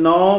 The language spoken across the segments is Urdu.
9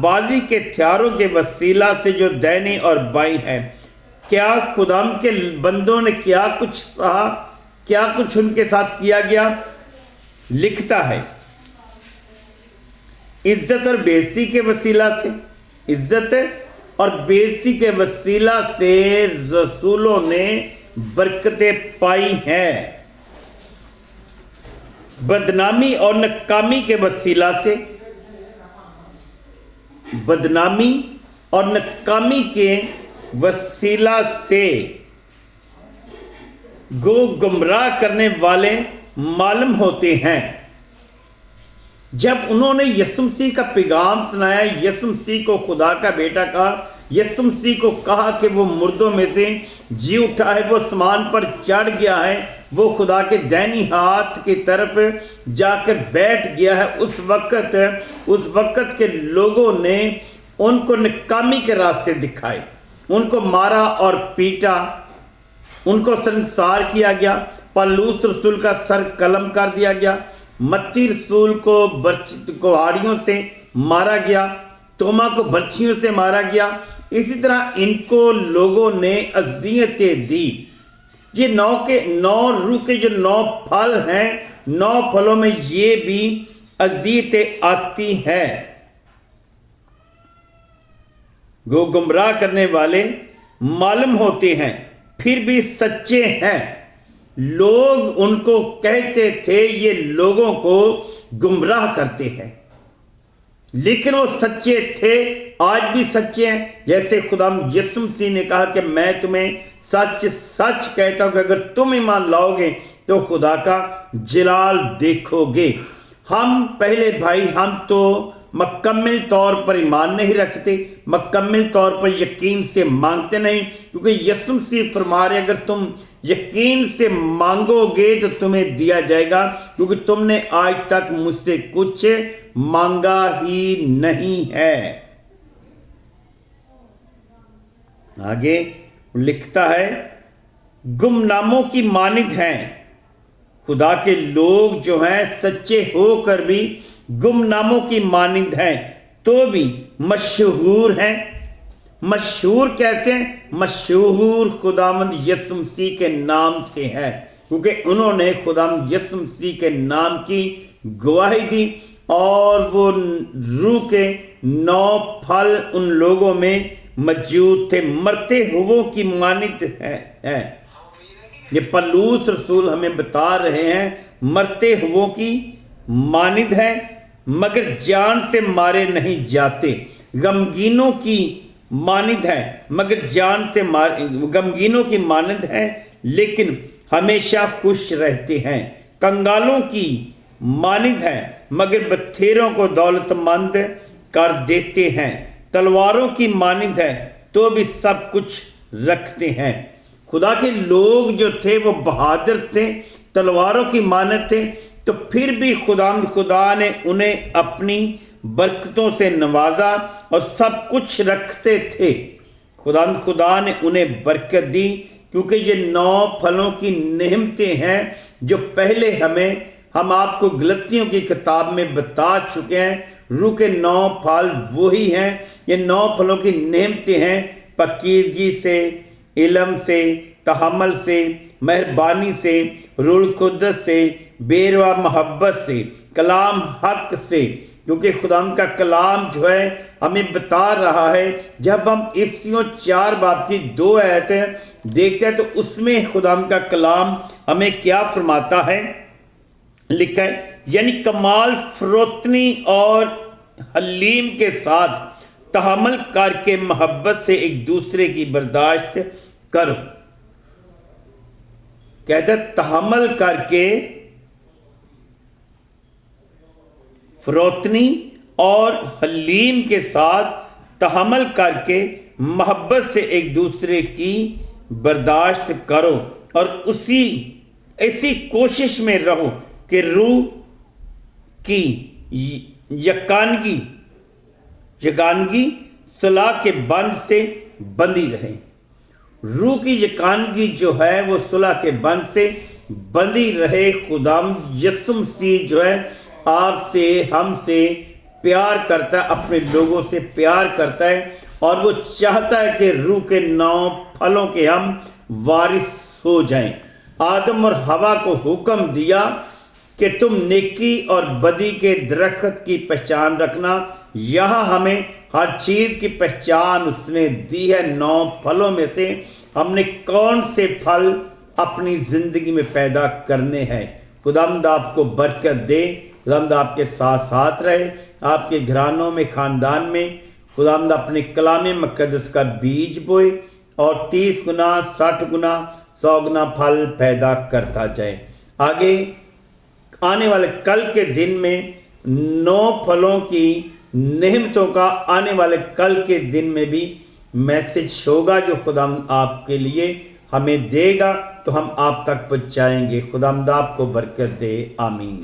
بازی کے ہتھیاروں کے وسیلہ سے جو دائیں اور بائیں ہے۔ کیا خداوند کے بندوں نے کیا کچھ سہا، کیا کچھ ان کے ساتھ کیا گیا؟ لکھتا ہے عزت اور بےعزتی کے وسیلہ سے، عزت اور بےعزتی کے وسیلہ سے رسولوں نے برکتیں پائی ہیں۔ بدنامی اور ناکامی کے وسیلہ سے، بدنامی اور ناکامی کے وسیلہ سے گمراہ کرنے والے معلوم ہوتے ہیں۔ جب انہوں نے یسوع مسیح کا پیغام سنایا، یسوع مسیح کو خدا کا بیٹا کہا، یسوع مسیح کو کہا کہ وہ مردوں میں سے جی اٹھا ہے، وہ آسمان پر چڑھ گیا ہے، وہ خدا کے دائیں ہاتھ کی طرف جا کر بیٹھ گیا ہے، اس وقت کے لوگوں نے ان کو ناکامی کے راستے دکھائے، ان کو مارا اور پیٹا، ان کو سنسار کیا گیا۔ پولس رسول کا سر قلم کر دیا گیا، متی رسول کو کہاڑیوں سے مارا گیا، توما کو برچھیوں سے مارا گیا۔ اسی طرح ان کو لوگوں نے اذیتیں دی۔ یہ 9 روح کے جو 9 پھل ہیں، 9 پھلوں میں یہ بھی اذیتیں آتی ہیں۔ وہ گمراہ کرنے والے معلوم ہوتے ہیں، پھر بھی سچے ہیں۔ لوگ ان کو کہتے تھے یہ لوگوں کو گمراہ کرتے ہیں، لیکن وہ سچے تھے، آج بھی سچے ہیں۔ جیسے خداوند یسوع مسیح نے کہا کہ میں تمہیں سچ سچ کہتا ہوں کہ اگر تم ایمان لاؤ گے تو خدا کا جلال دیکھو گے۔ ہم پہلے بھائی، ہم تو مکمل طور پر ایمان نہیں رکھتے، مکمل طور پر یقین سے مانگتے نہیں، کیونکہ یسوع مسیح فرما رہے اگر تم یقین سے مانگو گے تو تمہیں دیا جائے گا، کیونکہ تم نے آج تک مجھ سے کچھ مانگا ہی نہیں ہے۔ آگے لکھتا ہے گمناموں کی مانند ہیں۔ خدا کے لوگ جو ہیں سچے ہو کر بھی گمناموں کی مانند ہیں، تو بھی مشہور ہیں۔ مشہور کیسے ہیں؟ مشہور خداوند یسوع مسیح کے نام سے ہے، کیونکہ انہوں نے خداوند یسوع مسیح کے نام کی گواہی دی، اور وہ روح کے 9 پھل ان لوگوں میں موجود تھے، مرتے ہووں کی مانند ہے۔ یہ پولس رسول ہمیں بتا رہے ہیں مرتے ہووں کی مانند ہے، مگر جان سے مارے نہیں جاتے۔ غمگینوں کی مانند ہے، مگر جان سے غمگینوں کی مانند ہے، لیکن ہمیشہ خوش رہتے ہیں۔ کنگالوں کی مانند ہے، مگر بتھیروں کو دولت مند کر دیتے ہیں۔ تلواروں کی مانند ہے، تو بھی سب کچھ رکھتے ہیں۔ خدا کے لوگ جو تھے وہ بہادر تھے، تلواروں کی مانند تھے، تو پھر بھی خدا نے انہیں اپنی برکتوں سے نوازا اور سب کچھ رکھتے تھے۔ خدا نے انہیں برکت دی، کیونکہ یہ 9 پھلوں کی نعمتیں ہیں جو پہلے ہم آپ کو غلطیوں کی کتاب میں بتا چکے ہیں۔ روح کے 9 پھل وہی ہیں، یہ 9 پھلوں کی نعمتیں ہیں، پاکیزگی سے، علم سے، تحمل سے، مہربانی سے، روح القدس سے، بیروا محبت سے، کلام حق سے، کیونکہ خدا کا کلام جو ہے ہمیں بتا رہا ہے۔ جب ہم افسیوں 4 باب کی 2 آیتیں دیکھتے ہیں تو اس میں خدا کا کلام ہمیں کیا فرماتا ہے؟ لکھا ہے یعنی کمال فروتنی اور حلیم کے ساتھ تحمل کر کے محبت سے ایک دوسرے کی برداشت کرو۔ کہتا ہے تحمل کر کے، فروتنی اور حلیم کے ساتھ تحمل کر کے محبت سے ایک دوسرے کی برداشت کرو، اور ایسی کوشش میں رہو کہ روح کی یکانگی صلح کے بند سے بندھی رہے۔ روح کی یکانگی جو ہے وہ صلح کے بند سے بندھی رہے۔ خداوند یسوع مسیح جو ہے آپ سے، ہم سے پیار کرتا ہے، اپنے لوگوں سے پیار کرتا ہے، اور وہ چاہتا ہے کہ روح کے 9 پھلوں کے ہم وارث ہو جائیں۔ آدم اور حوا کو حکم دیا کہ تم نیکی اور بدی کے درخت کی پہچان رکھنا۔ یہاں ہمیں ہر چیز کی پہچان اس نے دی ہے۔ 9 پھلوں میں سے ہم نے کون سے پھل اپنی زندگی میں پیدا کرنے ہیں۔ خداوند آپ کو برکت دے، خداوند آپ کے ساتھ ساتھ رہے، آپ کے گھرانوں میں، خاندان میں۔ خداوند اپنے کلام مقدس کا بیج بوئے اور 30 گنا، 60 گنا، 100 گنا پھل پیدا کرتا جائے۔ آگے آنے والے کل کے دن میں 9 پھلوں کی نعمتوں کا آنے والے کل کے دن میں بھی میسج ہوگا جو خداوند آپ کے لیے ہمیں دے گا، تو ہم آپ تک پہنچائیں گے۔ خداوند آپ کو برکت دے، آمین۔